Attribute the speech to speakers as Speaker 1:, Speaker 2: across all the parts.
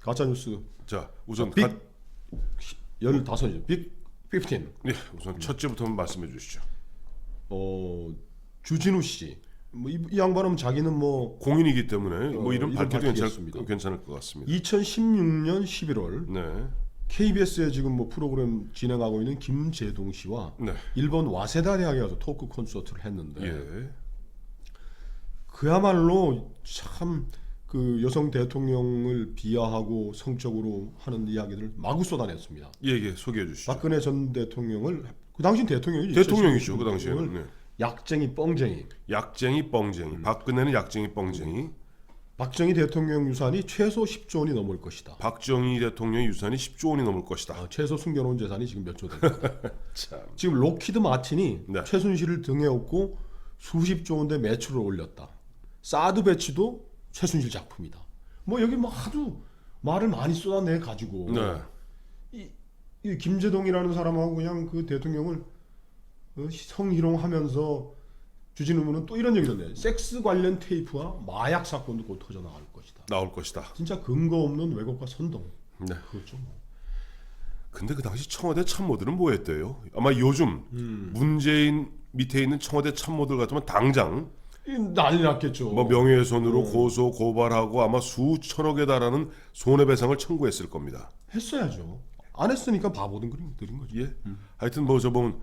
Speaker 1: 가짜 뉴스.
Speaker 2: 자, 우선
Speaker 1: 빅 15죠. 빅 15.
Speaker 2: 네, 우선 첫째부터 한번 말씀해 주시죠.
Speaker 1: 주진우 씨. 뭐 이 양반은 자기는 뭐
Speaker 2: 공인이기 때문에 뭐 이름
Speaker 1: 이름
Speaker 2: 밝혀도
Speaker 1: 밝히겠습니다.
Speaker 2: 괜찮을 것 같습니다.
Speaker 1: 2016년 11월
Speaker 2: 네,
Speaker 1: KBS에 지금 뭐 프로그램 진행하고 있는 김재동 씨와
Speaker 2: 네,
Speaker 1: 일본 와세다 대학에 가서 토크 콘서트를 했는데
Speaker 2: 예,
Speaker 1: 그야말로 참 그 여성 대통령을 비하하고 성적으로 하는 이야기들을 마구 쏟아냈습니다.
Speaker 2: 예, 소개해 주시죠.
Speaker 1: 박근혜 전 대통령을 그 당시 대통령이죠.
Speaker 2: 대통령이죠, 그 당시에는. 네.
Speaker 1: 약쟁이 뻥쟁이.
Speaker 2: 약쟁이 뻥쟁이. 박근혜는 약쟁이 뻥쟁이.
Speaker 1: 박정희 대통령 유산이 최소 10조 원이 넘을 것이다.
Speaker 2: 박정희 대통령의 유산이 10조 원이 넘을 것이다.
Speaker 1: 최소 숨겨놓은 재산이 지금 몇 조 됩니다.
Speaker 2: 참.
Speaker 1: 지금 로키드 마틴이
Speaker 2: 네.
Speaker 1: 최순실을 등에 업고 수십조 원대 매출을 올렸다. 사드 배치도 최순실 작품이다. 뭐 여기 뭐 하도 말을 많이 쏟아내 가지고
Speaker 2: 네.
Speaker 1: 이 김재동이라는 사람하고 그냥 그 대통령을 성희롱하면서 주진우는 또 이런 얘기를 해. 섹스 관련 테이프와 마약 사건도 곧 터져 나갈 것이다.
Speaker 2: 나올 것이다.
Speaker 1: 진짜 근거 없는 왜곡과 선동.
Speaker 2: 네.
Speaker 1: 그렇죠. 뭐.
Speaker 2: 근데 그 당시 청와대 참모들은 뭐 했대요? 아마 요즘 문재인 밑에 있는 청와대 참모들 같으면 당장
Speaker 1: 난리 났겠죠.
Speaker 2: 뭐 명예훼손으로 고소 고발하고 아마 수천억에 달하는 손해배상을 청구했을 겁니다.
Speaker 1: 했어야죠. 안 했으니까 바보든 그린 거죠.
Speaker 2: 예. 하여튼 뭐 저 보면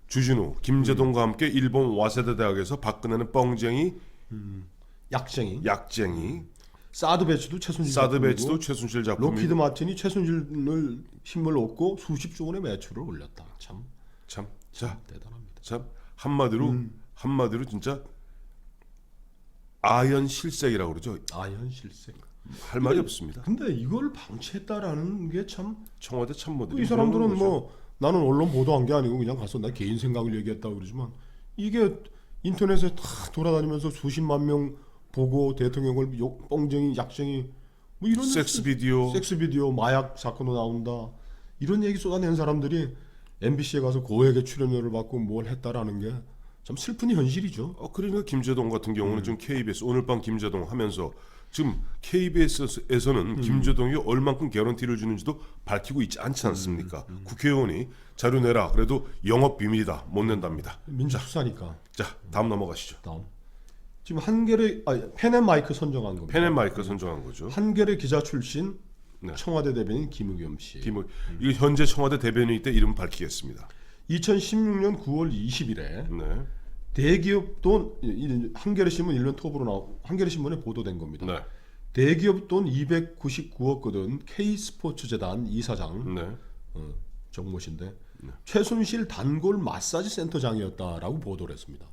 Speaker 2: 주진우, 김재동과 함께 일본 와세다 대학에서 박근혜는 뻥쟁이,
Speaker 1: 약쟁이.
Speaker 2: 약쟁이,
Speaker 1: 사드 배치도 최순실
Speaker 2: 사드
Speaker 1: 작품이고,
Speaker 2: 배치도 최순실 작품이.
Speaker 1: 로키드 마틴이 최순실을 힘을 얻고 수십조 원의 매출을 올렸다. 참
Speaker 2: 자,
Speaker 1: 대단합니다.
Speaker 2: 참 한마디로 진짜 아연실색이라고 그러죠.
Speaker 1: 아현실세.
Speaker 2: 할 말이 없습니다.
Speaker 1: 근데 이걸 방치했다라는 게 참.
Speaker 2: 청와대 참모들이
Speaker 1: 이 사람들은
Speaker 2: 그러는 거죠.
Speaker 1: 뭐 나는 언론 보도한 게 아니고 그냥 가서 나 개인 생각을 얘기했다고 그러지만 이게 인터넷에 다 돌아다니면서 수십만 명 보고 대통령을 뻥쟁이, 약쟁이 뭐 이런
Speaker 2: 섹스 비디오,
Speaker 1: 마약 사건도 나온다. 이런 얘기 쏟아낸 사람들이 MBC에 가서 고액의 출연료를 받고 뭘 했다라는 게 참 슬픈 현실이죠.
Speaker 2: 그러니까 김재동 같은 경우는 지금 KBS 오늘 밤 김재동 하면서 지금 KBS에서는 김재동이 얼만큼 개런티를 주는지도 밝히고 있지 않지 않습니까? 국회의원이 자료 내라. 그래도 영업 비밀이다. 못 낸답니다.
Speaker 1: 민주수사니까.
Speaker 2: 자, 다음 넘어가시죠.
Speaker 1: 다음. 지금 한겨레 펜앤마이크 선정한 겁니다.
Speaker 2: 펜앤마이크 선정한 거죠.
Speaker 1: 한겨레 기자 출신
Speaker 2: 네.
Speaker 1: 청와대 대변인 김의겸 씨.
Speaker 2: 이거 현재 청와대 대변인일 때 이름 밝히겠습니다.
Speaker 1: 2016년 9월 20일에
Speaker 2: 네.
Speaker 1: 대기업 돈 한겨레 신문 일면 톱으로 한겨레 신문에 보도된 겁니다.
Speaker 2: 네.
Speaker 1: 대기업 돈 299억 거둔 K스포츠재단 이사장
Speaker 2: 네.
Speaker 1: 정모 씨인데 최순실 단골 마사지 센터장이었다라고 보도를 했습니다.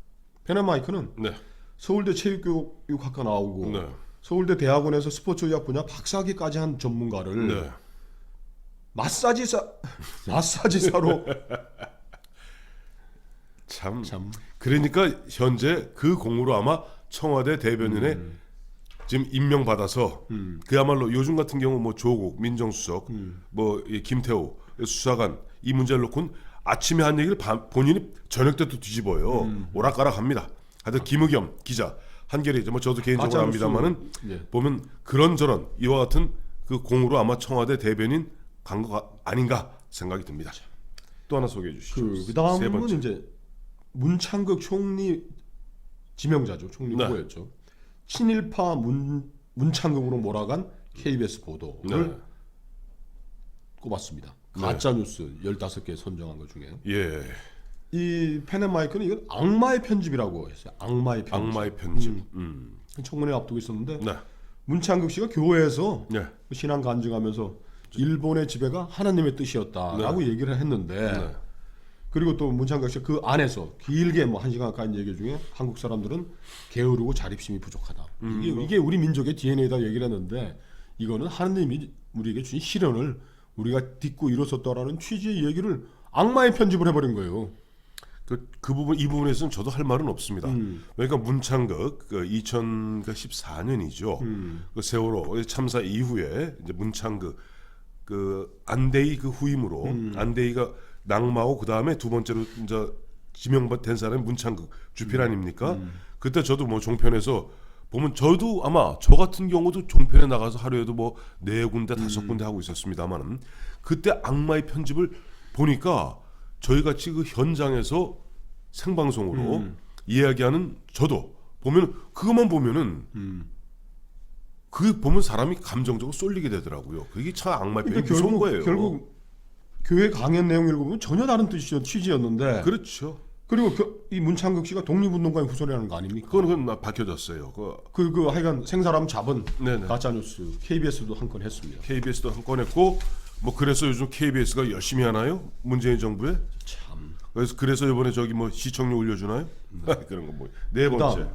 Speaker 1: 펜앤마이크는
Speaker 2: 네.
Speaker 1: 서울대 체육교육학과 나오고
Speaker 2: 네.
Speaker 1: 서울대 대학원에서 스포츠의학 분야 박사학위까지 한 전문가를
Speaker 2: 네.
Speaker 1: 마사지사로
Speaker 2: 참. 그러니까 현재 그 공으로 아마 청와대 대변인에 지금 임명받아서 그야말로 요즘 같은 경우 뭐 조국 민정수석 뭐 이 김태호 수사관 이 문제를 놓고는 아침에 한 얘기를 본인이 저녁 때도 뒤집어요. 오락가락합니다. 하여튼 김의겸 기자 한겨레 뭐 저도 개인적으로 합니다만은 보면 그런저런 이와 같은 그 공으로 아마 청와대 대변인 간 거 아닌가 생각이 듭니다. 또 하나 소개해 주시죠.
Speaker 1: 그 다음은 이제 문창극 총리 지명자죠. 총리 후보였죠. 친일파 문창극으로 몰아간 KBS 보도를 꼽았습니다. 가짜 뉴스 15개 선정한 것 중에
Speaker 2: 예.
Speaker 1: 이 펜앤마이크는 이건 악마의 편집이라고 했어요. 악마의 편집. 청문회 앞두고 있었는데
Speaker 2: 네.
Speaker 1: 문창극 씨가 교회에서
Speaker 2: 네.
Speaker 1: 신앙 간증하면서 일본의 지배가 하나님의 뜻이었다라고 얘기를 했는데 그리고 또 문창극 씨가 그 안에서 길게 뭐 1시간 가까이 얘기 중에 한국 사람들은 게으르고 자립심이 부족하다. 이게 우리 민족의 DNA다 얘기를 했는데 이거는 하나님이 우리에게 주신 시련을 우리가 딛고 일어섰다라는 취지의 얘기를 악마의 편집을 해버린 거예요.
Speaker 2: 그 부분 이 부분에서는 저도 할 말은 없습니다. 그러니까 문창극 2014년이죠. 그 세월호 참사 이후에 이제 문창극 그 안대희 그 후임으로 안대희가 낙마하고 그 다음에 두 번째로 이제 지명된 사람이 문창극 주필 아닙니까? 그때 저도 뭐 종편에서 보면 저도 아마 저 같은 경우도 종편에 나가서 하루에도 뭐 4군데 5군데 하고 있었습니다만은 그때 악마의 편집을 보니까 저희 같이 그 현장에서 생방송으로 이야기하는 저도 보면 그것만 보면은 그 보면 사람이 감정적으로 쏠리게 되더라고요. 그게 참 악마의 편집이
Speaker 1: 그러니까
Speaker 2: 무서운 거예요.
Speaker 1: 결국 교회 강연 내용을 읽어보면 전혀 다른 취지였는데
Speaker 2: 그렇죠.
Speaker 1: 그리고 이 문창극 씨가 독립운동가의 후손이라는 거 아닙니까?
Speaker 2: 그건 밝혀졌어요.
Speaker 1: 그 하여간 생사람 잡은
Speaker 2: 네네.
Speaker 1: 가짜뉴스 KBS도 한 건 했습니다.
Speaker 2: KBS도 한 건 했고 뭐 그래서 요즘 KBS가 열심히 하나요? 문재인 정부에?
Speaker 1: 참.
Speaker 2: 그래서 이번에 저기 뭐 시청률 올려주나요? 그런 거 뭐 네 번째.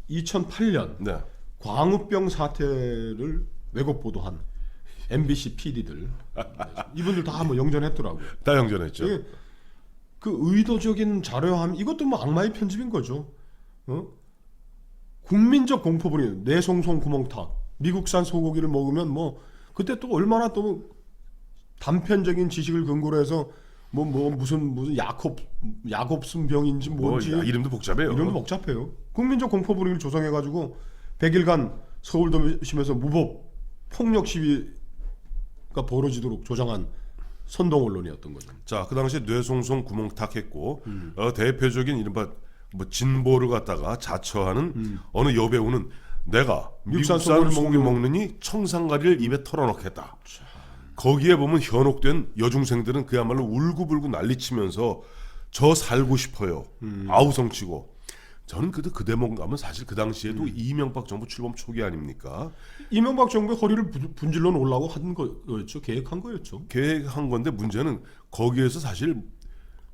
Speaker 1: 2008년
Speaker 2: 네.
Speaker 1: 광우병 사태를 왜곡 보도한 MBC PD들 이분들 다 뭐 영전했더라고요.
Speaker 2: 다 영전했죠.
Speaker 1: 이게 그 의도적인 자료함 이것도 뭐 악마의 편집인 거죠. 국민적 공포분이 내송송 구멍탁 미국산 소고기를 먹으면 뭐 그때 또 얼마나 또 단편적인 지식을 근거로 해서 뭐 무슨 야곱슨 병인지 뭔지
Speaker 2: 이름도 복잡해요.
Speaker 1: 이름도 복잡해요. 국민적 공포 분위기를 조성해가지고 100일간 서울 도심에서 무법 폭력 시위가 벌어지도록 조장한 선동 언론이었던 거죠.
Speaker 2: 자, 그 당시에 뇌송송 구멍탁했고 대표적인 이른바 뭐 진보를 갖다가 자처하는 어느 여배우는 내가 미국산 소고기 먹느니 청산가리를 입에 털어넣겠다. 거기에 보면 현혹된 여중생들은 그야말로 울고불고 난리치면서 저 살고 싶어요. 아우성치고. 저는 그 대목 가면 사실 그 당시에도 이명박 정부 출범 초기 아닙니까?
Speaker 1: 이명박 정부의 허리를 분질러 놓으려고 한 거였죠. 계획한 거였죠.
Speaker 2: 계획한 건데 문제는 거기에서 사실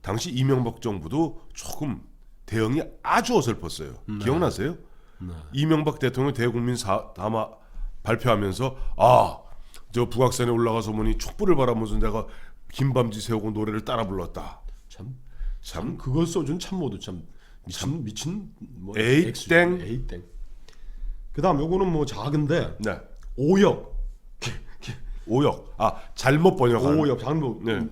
Speaker 2: 당시 이명박 정부도 조금 대응이 아주 어설펐어요. 기억나세요?
Speaker 1: 네.
Speaker 2: 이명박 대통령 대국민 담화 발표하면서 저 북악산에 올라가서 보니 촛불을 바라보면서 내가 긴밤지 세우고 노래를 따라 불렀다.
Speaker 1: 참 그걸 써준 참모도 참 미친 뭐
Speaker 2: 에이땡.
Speaker 1: 에이땡. 그다음 요거는 뭐 작은데
Speaker 2: 네.
Speaker 1: 오역
Speaker 2: 잘못 번역한
Speaker 1: 오역 잘못
Speaker 2: 네.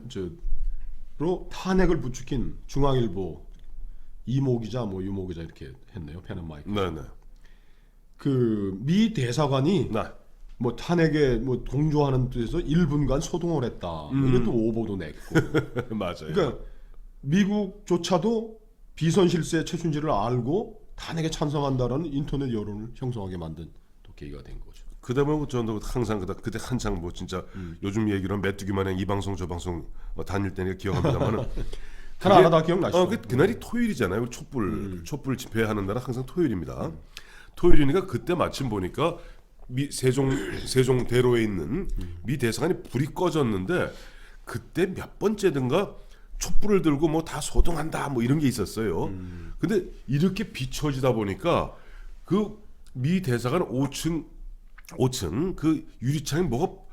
Speaker 1: 로 탄핵을 부추긴 중앙일보 이모 기자 뭐 유모 기자 이렇게 했네요. 펜앤마이크.
Speaker 2: 네네.
Speaker 1: 그 미 대사관이
Speaker 2: 네.
Speaker 1: 뭐 탄핵에 뭐 동조하는 뜻에서 1분간 소동을 했다. 이것도 오보도 냈고.
Speaker 2: 맞아요.
Speaker 1: 그러니까 미국조차도 비선 실세 최순실을 알고 탄핵에 찬성한다라는 인터넷 여론을 형성하게 만든 또 계기가 된 거죠.
Speaker 2: 그다음에 저는 항상 그때 한창 뭐 진짜 요즘 얘기로 메뚜기 마냥 이 방송 저 방송 다닐 때니까 기억합니다만은
Speaker 1: 하나하나 다 기억나시죠?
Speaker 2: 그날이 토요일이잖아요. 촛불 집회하는 날은 항상 토요일입니다. 토요일이니까 그때 마침 보니까 세종대로에 있는 미 대사관이 불이 꺼졌는데 그때 몇 번째든가 촛불을 들고 뭐 다 소동한다 뭐 이런 게 있었어요. 근데 이렇게 비춰지다 보니까 그 미 대사관 5층 그 유리창에 뭐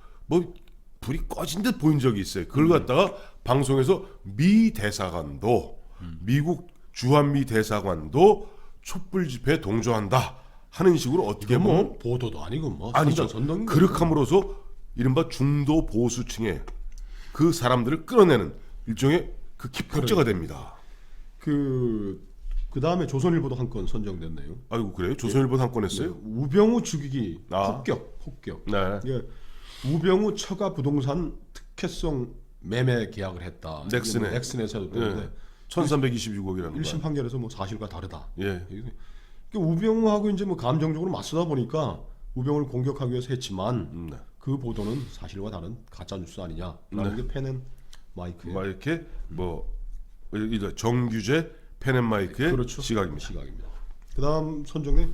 Speaker 2: 불이 꺼진 듯 보인 적이 있어요. 그걸 갖다가 방송에서 미 대사관도 미국 주한미 대사관도 촛불 집회에 동조한다 하는 식으로 어떻게
Speaker 1: 뭐
Speaker 2: 보면
Speaker 1: 보도도 아니고 뭐
Speaker 2: 아니죠.
Speaker 1: 선동
Speaker 2: 그렇함으로써 이른바 중도 보수층의 그 사람들을 끌어내는 일종의 그 기폭제가 됩니다.
Speaker 1: 그 다음에 조선일보도 한 건 선정됐네요.
Speaker 2: 아이고 그래요? 조선일보 한 건 했어요?
Speaker 1: 우병우 죽이기 폭격.
Speaker 2: 네.
Speaker 1: 이게 우병우 처가 부동산 특혜성 매매 계약을 했다. 넥슨에서
Speaker 2: 네. 1326억이라는
Speaker 1: 1심 판결에서 뭐 사실과 다르다.
Speaker 2: 예.
Speaker 1: 우병우하고 이제 뭐 감정적으로 맞서다 보니까 우병우를 공격하기 위해서 했지만 그 보도는 사실과 다른 가짜 뉴스 아니냐라는 게 펜앤마이크의
Speaker 2: 이렇게 뭐 정규제 펜앤마이크의
Speaker 1: 그렇죠.
Speaker 2: 시각입니다.
Speaker 1: 그다음 선정된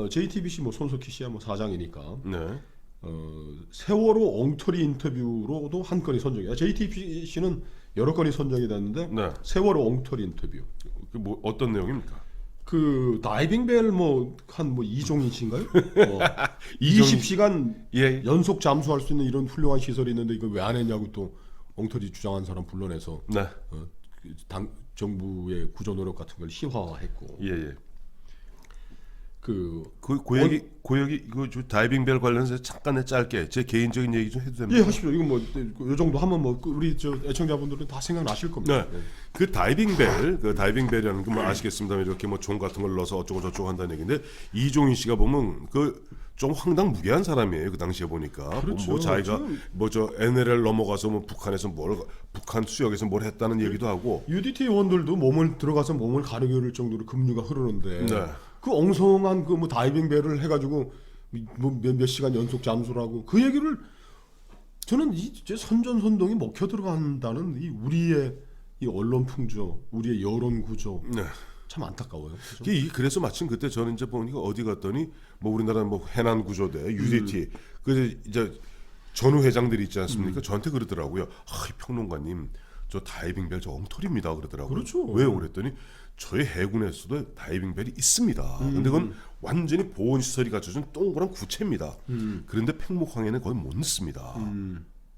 Speaker 1: JTBC 뭐 손석희 씨야 뭐 사장이니까
Speaker 2: 네.
Speaker 1: 세월호 엉터리 인터뷰로도 한 건이 선정이야. JTBC는 여러 건이 선정이 됐는데
Speaker 2: 네.
Speaker 1: 세월호 엉터리 인터뷰.
Speaker 2: 그 뭐 어떤 내용입니까?
Speaker 1: 그 다이빙벨 한 이종인 씨인가요? 20시간
Speaker 2: 예.
Speaker 1: 연속 잠수할 수 있는 이런 훌륭한 시설이 있는데 이거 왜 안 했냐고 또 엉터리 주장한 사람 불러내서
Speaker 2: 네.
Speaker 1: 당 정부의 구조 노력 같은 걸 시화했고.
Speaker 2: 예.
Speaker 1: 그
Speaker 2: 얘기 이거 다이빙벨 관련해서 잠깐 짧게 제 개인적인 얘기 좀 해도 됩니까?
Speaker 1: 예, 하십시오. 이거 뭐 요 정도 하면 뭐 우리 저 애청자분들은 다 생각나실 겁니다.
Speaker 2: 네. 그 다이빙벨이라는 거 뭐 아시겠습니다만 이렇게 뭐 종 같은 걸 넣어서 어쩌고 저쩌고 한다는 얘기인데 이종인 씨가 보면 그 좀 황당무계한 사람이에요. 그 당시에 보니까
Speaker 1: 그렇죠.
Speaker 2: 뭐 자기가 뭐 저 NLL 넘어가서 뭐 북한에서 북한 수역에서 뭘 했다는 얘기도 하고
Speaker 1: UDT 원들도 몸을 들어가서 몸을 가리킬 정도로 급류가 흐르는데
Speaker 2: 네.
Speaker 1: 그 엉성한 그 뭐 다이빙 배를 해가지고 뭐 몇 시간 연속 잠수를 하고 그 얘기를 저는 이제 선전선동이 먹혀 들어간다는 이 우리의 이 언론 풍조, 우리의 여론 구조
Speaker 2: 네.
Speaker 1: 참 안타까워요.
Speaker 2: 그래서 마침 그때 저는 이제 보니까 어디 갔더니 뭐 우리나라 뭐 해난 구조대 UDT 그 이제 전후 회장들이 있지 않습니까? 저한테 그러더라고요. 이 평론가님 저 다이빙벨 저 엉터리입니다 그러더라고요.
Speaker 1: 그렇죠.
Speaker 2: 왜요? 그랬더니 저희 해군에서도 다이빙벨이 있습니다. 근데 그건 완전히 보온 시설이 갖춰진 동그란 구체입니다. 그런데 팽목항에는 거의 못 넣습니다.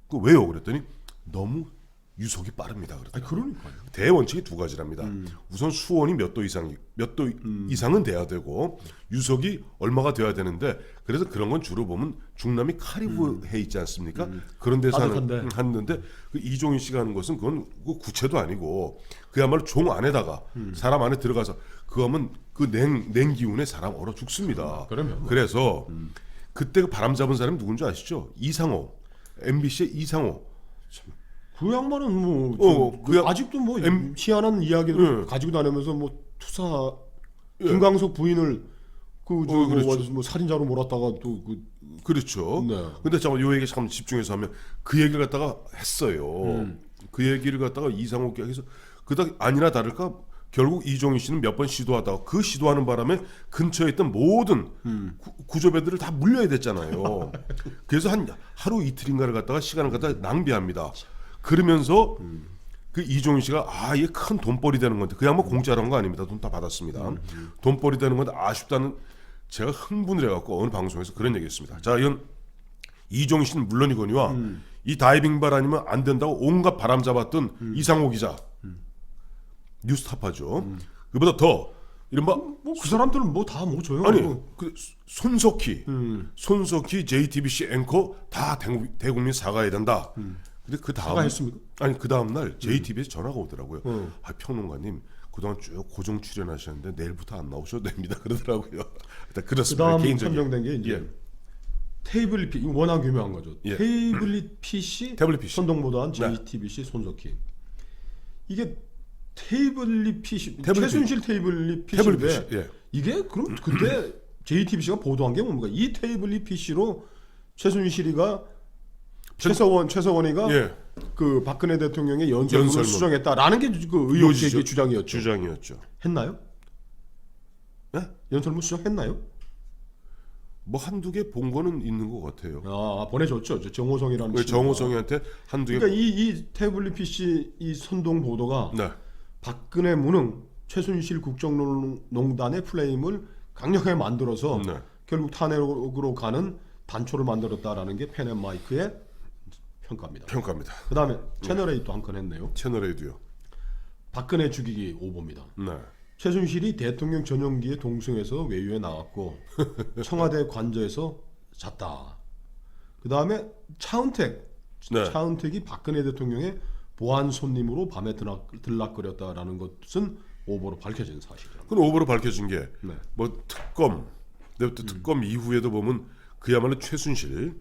Speaker 2: 그 왜요? 그랬더니 너무 유속이 빠릅니다. 그러더라고요.
Speaker 1: 그러니까요.
Speaker 2: 대원칙이 두 가지랍니다. 우선 수온이 몇 도 이상은 돼야 되고 유속이 얼마가 돼야 되는데 그래서 그런 건 주로 보면 중남미 카리브 해 있지 않습니까? 그런 데서 하는데 그 이종인 씨가 하는 것은 그건 그 구체도 아니고 그야말로 종 안에다가 사람 안에 들어가서 그거 하면 그 냉 기운에 사람 얼어 죽습니다.
Speaker 1: 그러면
Speaker 2: 그래서 그때 그 바람 잡은 사람이 누군지 아시죠? 이상호, MBC의 이상호.
Speaker 1: 그 양반은 아직도 뭐 희한한 이야기를 가지고 다니면서 뭐 투사 김광석 부인을
Speaker 2: 그렇죠.
Speaker 1: 뭐 살인자로 몰았다가 또
Speaker 2: 그렇죠.
Speaker 1: 네.
Speaker 2: 근데 잠깐 요 얘기 잠깐 집중해서 하면 그 얘기를 갖다가 했어요. 그 얘기를 갖다가 이상호께 해서 그다 아니나 다를까 결국 이종인 씨는 몇 번 시도하다가 그 시도하는 바람에 근처에 있던 모든 구조배들을 다 물려야 됐잖아요. 그래서 한 하루 이틀인가를 갖다가 시간을 갖다가 낭비합니다. 그러면서 그 이종인 씨가 이게 큰 돈벌이 되는 건데 그 양반 공짜로 한 거 아닙니다. 돈 다 받았습니다. 돈벌이 되는 건데 아쉽다는 제가 흥분을 해갖고 어느 방송에서 그런 얘기했습니다. 자, 이건 이종인 씨는 물론이거니와 이 다이빙발 아니면 안 된다고 온갖 바람 잡았던 이상호 기자 뉴스타파죠. 그보다 더 이른바
Speaker 1: 그 사람들은 뭐 다 뭐 줘요.
Speaker 2: 아니 그 손석희 JTBC 앵커 다 대국민 사과해야 된다. 근데 그 다음
Speaker 1: 사과했습니까?
Speaker 2: 아니 그 다음 날 JTBC에 전화가 오더라고요. 평론가님 그동안 쭉 고정 출연하셨는데 내일부터 안 나오셔도 됩니다. 그러더라고요. 그렇습니다.
Speaker 1: 그다음
Speaker 2: 개인적인
Speaker 1: 선정된 게 이제 태블릿 PC 워낙 유명한 거죠. 태블릿 PC 선동보도한 JTBC 손석희. 이게 태블릿 PC 최순실 태블릿 PC인데 이게 그럼 그때 JTBC가 보도한 게 뭡니까? 이 태블릿 PC로 최순실이가 최서원이가 그 박근혜 대통령의 연설문을 수정했다라는 게 그 의혹 제기 주장이었죠. 했나요?
Speaker 2: 네?
Speaker 1: 연설문 수정했나요?
Speaker 2: 뭐 한두 개 본 거는 있는 것 같아요.
Speaker 1: 보내줬죠. 정호성이라는 친구가.
Speaker 2: 정호성이한테 한두 개.
Speaker 1: 그러니까 이 태블릿 PC 이 선동 보도가 박근혜 무능 최순실 국정농단의 플레임을 강력하게 만들어서 결국 탄핵으로 가는 단초를 만들었다라는 게 펜앤마이크의 평가입니다. 그다음에 채널A 또 한 건 했네요.
Speaker 2: 채널A도요.
Speaker 1: 박근혜 죽이기 오보입니다. 최순실이 대통령 전용기에 동승해서 외유에 나왔고 청와대 관저에서 잤다. 그다음에 차은택이 박근혜 대통령의 보안 손님으로 밤에 들락거렸다라는 것은 오보로 밝혀진 사실이죠.
Speaker 2: 그건 오보로 밝혀진 게 뭐 특검 이후에도 보면 그야말로 최순실,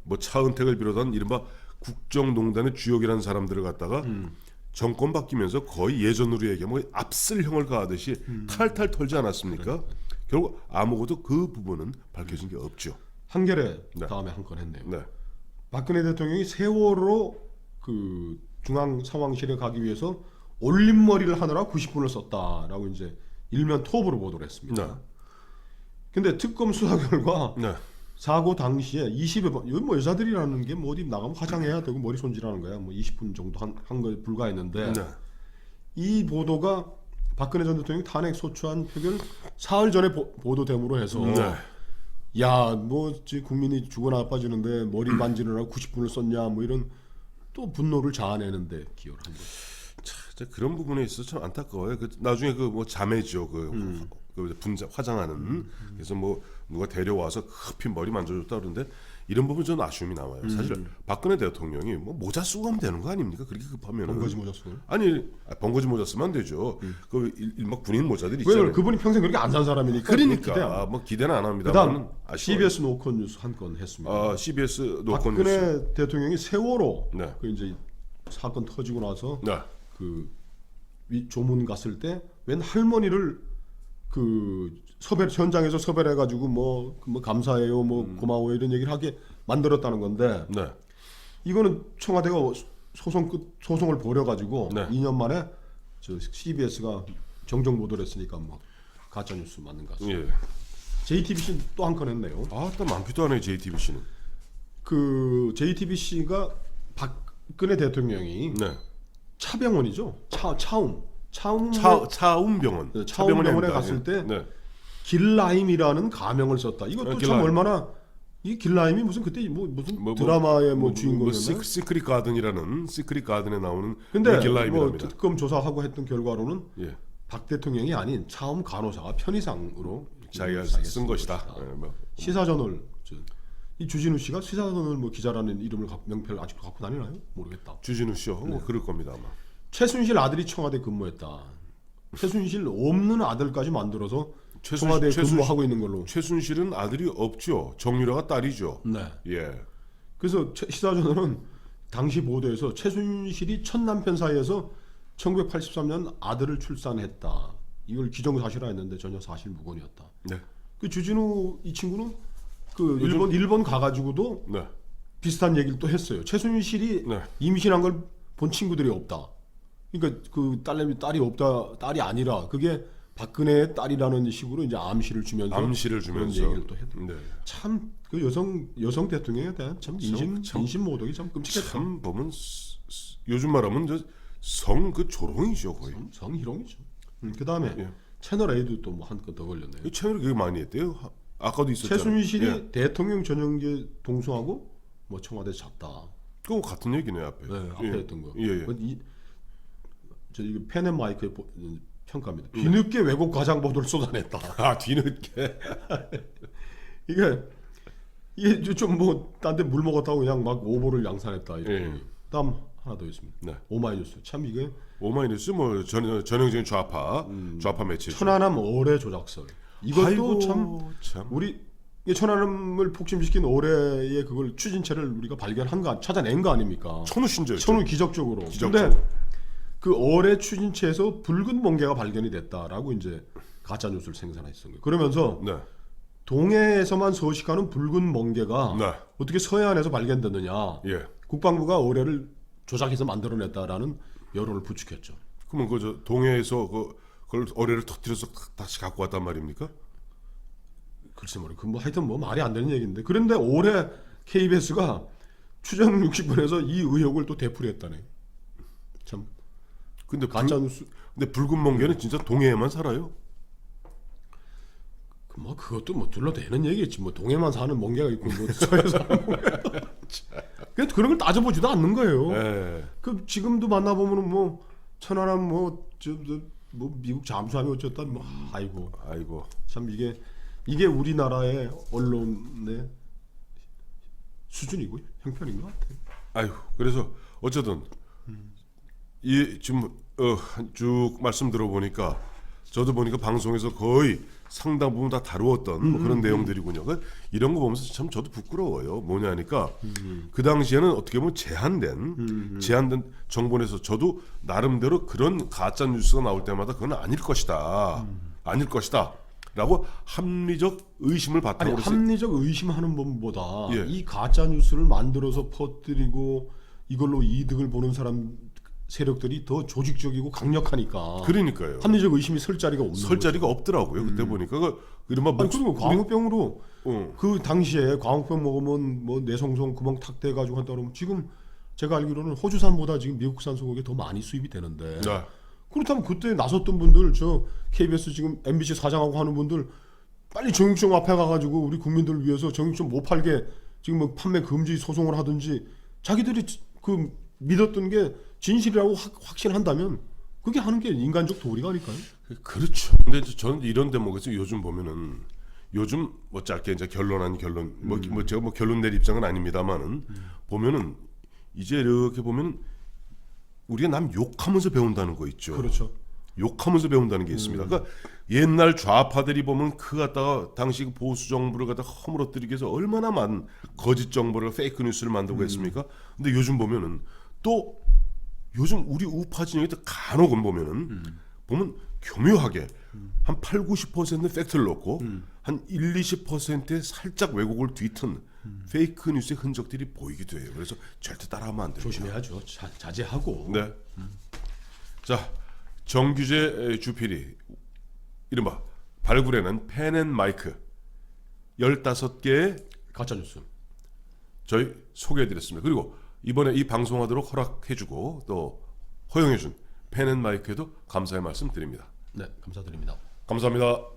Speaker 2: 뭐 차은택을 비롯한 이른바 국정농단의 주역이라는 사람들을 갖다가 정권 바뀌면서 거의 예전으로 얘기하면 압슬형을 가하듯이 탈탈 털지 않았습니까? 결국 아무것도 그 부분은 밝혀진 게 없죠.
Speaker 1: 한겨레 다음에 한 건 했네요. 박근혜 대통령이 세월호 그 중앙 상황실에 가기 위해서 올림머리를 하느라 90분을 썼다라고 이제 일면 톱으로 보도를 했습니다. 근데 특검 수사 결과 사고 당시에 20여 번, 이건 뭐 여자들이라는 게 뭐 어디 나가면 화장해야 되고 머리 손질하는 거야. 뭐 20분 정도 한 거에 불과했는데 이 보도가 박근혜 전 대통령 탄핵 소추안 표결 사흘 전에 보도됨으로 해서 국민이 죽어나 빠지는데 머리 만지느라고 90분을 썼냐 뭐 이런 또 분노를 자아내는데 기여를 한 거죠.
Speaker 2: 그런 부분에 있어서 참 안타까워요. 나중에 그 뭐 자매죠. 그 그 분장 화장하는 그래서 뭐 누가 데려와서 급히 머리 만져줬다 그러는데 이런 부분 저는 아쉬움이 남아요. 사실 박근혜 대통령이 뭐 모자 쓰고 하면 되는 거 아닙니까? 그렇게 급하면
Speaker 1: 번거지 모자 쓰고.
Speaker 2: 아니 번거지 모자 쓰면 안 되죠. 그 일막 군인 모자들 있잖아요.
Speaker 1: 왜 그분이 평생 그렇게 안 산 사람이니까.
Speaker 2: 그러니까 뭐 기대는 안 합니다.
Speaker 1: 그다음 CBS 노컷 뉴스 한 건 했습니다.
Speaker 2: CBS 노컷
Speaker 1: 박근혜
Speaker 2: 뉴스.
Speaker 1: 대통령이 세월호
Speaker 2: 네.
Speaker 1: 그 이제 사건 터지고 나서
Speaker 2: 네.
Speaker 1: 그 조문 갔을 때 웬 할머니를 그 섭외 현장에서 섭외를 해가지고 뭐 감사해요, 뭐 고마워요 이런 얘기를 하게 만들었다는 건데
Speaker 2: 네.
Speaker 1: 이거는 청와대가 소송을 벌여가지고
Speaker 2: 네.
Speaker 1: 2년 만에 저 CBS가 정정 보도를 했으니까 뭐 가짜 뉴스 맞는 것 같습니다.
Speaker 2: 예.
Speaker 1: JTBC는 또 한 건 했네요.
Speaker 2: 또 많기도 하네 JTBC는.
Speaker 1: 그 JTBC가 박근혜 대통령이
Speaker 2: 네.
Speaker 1: 차병원이죠. 차움
Speaker 2: 차움병원.
Speaker 1: 네, 차움병원에 갔을 때
Speaker 2: 네.
Speaker 1: 길라임이라는 가명을 썼다. 이것도 참
Speaker 2: 길라임.
Speaker 1: 얼마나 이 길라임이 무슨 그때 무슨 드라마의 주인공이었나?
Speaker 2: 시크릿 가든이라는 시크릿 가든에 나오는
Speaker 1: 근데
Speaker 2: 길라임이랍니다.
Speaker 1: 특검 조사하고 했던 결과로는
Speaker 2: 예.
Speaker 1: 박 대통령이 아닌 차움 간호사가 편의상으로
Speaker 2: 자기가
Speaker 1: 자기가
Speaker 2: 쓴 것이다. 예, 뭐.
Speaker 1: 시사저널 이 주진우 씨가 시사저널 뭐 기자라는 이름을 명패를 아직도 갖고 다니나요? 모르겠다.
Speaker 2: 주진우 씨요. 뭐 그럴 겁니다 아마.
Speaker 1: 최순실 아들이 청와대 근무했다. 최순실 없는 아들까지 만들어서 청와대에 근무하고 있는 걸로.
Speaker 2: 최순실은 아들이 없죠. 정유라가 딸이죠.
Speaker 1: 네.
Speaker 2: 예.
Speaker 1: 그래서 시사저널은 당시 보도에서 최순실이 첫 남편 사이에서 1983년 아들을 출산했다. 이걸 기정사실화했는데 전혀 사실 무근이었다.
Speaker 2: 네.
Speaker 1: 그 주진우 이 친구는 그
Speaker 2: 요즘-
Speaker 1: 일본 가가지고도
Speaker 2: 네.
Speaker 1: 비슷한 얘기를 또 했어요. 최순실이
Speaker 2: 네.
Speaker 1: 임신한 걸 본 친구들이 없다. 그러니까 그 딸이 없다, 딸이 아니라 그게 박근혜의 딸이라는 식으로 이제 암시를 주면서
Speaker 2: 암시를
Speaker 1: 그런
Speaker 2: 주면서.
Speaker 1: 얘기를 또 했다.
Speaker 2: 네.
Speaker 1: 참 그 여성 대통령에 대한 참 인심 모독이 참 끔찍했다.
Speaker 2: 참 보면 요즘 말하면 성 그 조롱이죠 거의.
Speaker 1: 성희롱이죠. 그 다음에
Speaker 2: 예.
Speaker 1: 채널 A도 또 뭐 한 건 더 걸렸네요.
Speaker 2: 이 채널이 그게 많이 했대요. 아까도 있었잖아요.
Speaker 1: 최순실이
Speaker 2: 예.
Speaker 1: 대통령 전용기 동수하고 뭐 청와대 잤다.
Speaker 2: 그거 같은 얘기네 앞에.
Speaker 1: 네, 앞에
Speaker 2: 예.
Speaker 1: 했던 거.
Speaker 2: 예, 예.
Speaker 1: 저 이거 펜앤마이크의 평가입니다. 뒤늦게 왜곡 과장 보도를 쏟아냈다.
Speaker 2: 뒤늦게.
Speaker 1: 이게 좀 뭐 딴 데 물 먹었다고 그냥 막 오보를 양산했다. 이렇게.
Speaker 2: 예.
Speaker 1: 다음 하나 더 있습니다.
Speaker 2: 네.
Speaker 1: 오마이뉴스. 참 이게
Speaker 2: 오마이뉴스 뭐 전형적인 좌파 매체.
Speaker 1: 천안함 어뢰 조작설. 이것도
Speaker 2: 아이고,
Speaker 1: 참 우리 이 천안함을 폭침시킨 어뢰의 그걸 추진체를 우리가 찾아낸 거 아닙니까?
Speaker 2: 천우 신조였죠.
Speaker 1: 천우 기적적으로.
Speaker 2: 기적적으로.
Speaker 1: 근데 그 어뢰 추진체에서 붉은 멍게가 발견이 됐다라고 이제 가짜 뉴스를 생산했던 거예요. 그러면서
Speaker 2: 네.
Speaker 1: 동해에서만 서식하는 붉은 멍게가
Speaker 2: 네.
Speaker 1: 어떻게 서해안에서 발견됐느냐?
Speaker 2: 예.
Speaker 1: 국방부가 어뢰를 조작해서 만들어냈다라는 여론을 부추겼죠.
Speaker 2: 그러면 그 동해에서 그걸 어뢰를 터뜨려서 다시 갖고 왔단 말입니까?
Speaker 1: 글쎄 모르. 뭐 하여튼 뭐 말이 안 되는 얘기인데. 그런데 올해 KBS가 추정 60분에서 이 의혹을 또 되풀이했다네. 참
Speaker 2: 근데
Speaker 1: 가짜 뉴스.
Speaker 2: 근데 붉은 멍게는 진짜 동해에만 살아요?
Speaker 1: 뭐 그것도 뭐 둘러대는 얘기겠지. 뭐 동해만 사는 멍게가 있고 뭐 서해 사는 멍게가. 그래도 그런 걸 따져보지도 않는 거예요.
Speaker 2: 예.
Speaker 1: 그 지금도 만나보면은 뭐 천안함 뭐 미국 잠수함이 어쨌다 뭐 아이고 참 이게 우리나라의 언론의 수준이고 형편인 것 같아요.
Speaker 2: 아유, 그래서 어쨌든 이 지금 쭉 말씀 들어보니까 저도 보니까 방송에서 거의 상당 부분 다 다루었던 뭐 그런 내용들이군요. 이런 거 보면서 참 저도 부끄러워요. 뭐냐니까 그 당시에는 어떻게 보면 제한된 정보에서 저도 나름대로 그런 가짜 뉴스가 나올 때마다 그건 아닐 것이다. 라고 합리적 의심을 바탕으로
Speaker 1: 합리적 의심하는 법보다
Speaker 2: 예.
Speaker 1: 이 가짜 뉴스를 만들어서 퍼뜨리고 이걸로 이득을 보는 사람 세력들이 더 조직적이고 강력하니까
Speaker 2: 그러니까요.
Speaker 1: 합리적 의심이 설 자리가 없는
Speaker 2: 설 자리가 없더라고요. 그때 보니까 이른바
Speaker 1: 그리고 광우병으로
Speaker 2: 어.
Speaker 1: 그 당시에 광우병 먹으면 뭐 뇌성성 구멍 탁 돼가지고 한다 그러면 지금 제가 알기로는 호주산보다 지금 미국산 소고기 더 많이 수입이 되는데
Speaker 2: 네.
Speaker 1: 그렇다면 그때 나섰던 분들 저 KBS 지금 MBC 사장하고 하는 분들 빨리 정육점 앞에 가가지고 우리 국민들을 위해서 정육점 못 팔게 지금 뭐 판매 금지 소송을 하든지 자기들이 그 믿었던 게 진실이라고 확신한다면 그게 하는 게 인간적 도리가 아닐까요?
Speaker 2: 그렇죠. 근데 이제 저는 이런 대목에서 요즘 보면은 요즘 뭐 짧게 이제 결론 뭐 제가 뭐 결론 낼 입장은 아닙니다만은 보면은 이제 이렇게 보면 우리가 남 욕하면서 배운다는 거 있죠.
Speaker 1: 그렇죠.
Speaker 2: 욕하면서 배운다는 게 있습니다. 그러니까 옛날 좌파들이 보면 그 갖다가 당시 그 보수 정부를 갖다 허물어뜨리기 위해서 얼마나 많은 거짓 정보를 페이크 뉴스를 만들고 했습니까? 근데 요즘 보면은 또 요즘 우리 우파 진영이 또 간혹은 보면 교묘하게 한 8, 90%는 팩트를 넣고 한 1, 20%에 살짝 왜곡을 뒤튼 페이크 뉴스의 흔적들이 보이기도 해요. 그래서 절대 따라하면 안 됩니다.
Speaker 1: 조심해야죠. 자제하고.
Speaker 2: 네. 자, 정규재 주필이 이른바 발굴해낸 펜앤마이크 15개의
Speaker 1: 가짜 뉴스.
Speaker 2: 저희 소개해드렸습니다. 그리고 이번에 이 방송하도록 허락해주고 또 허용해준 펜앤마이크에도 감사의 말씀 드립니다.
Speaker 1: 네, 감사드립니다.
Speaker 2: 감사합니다.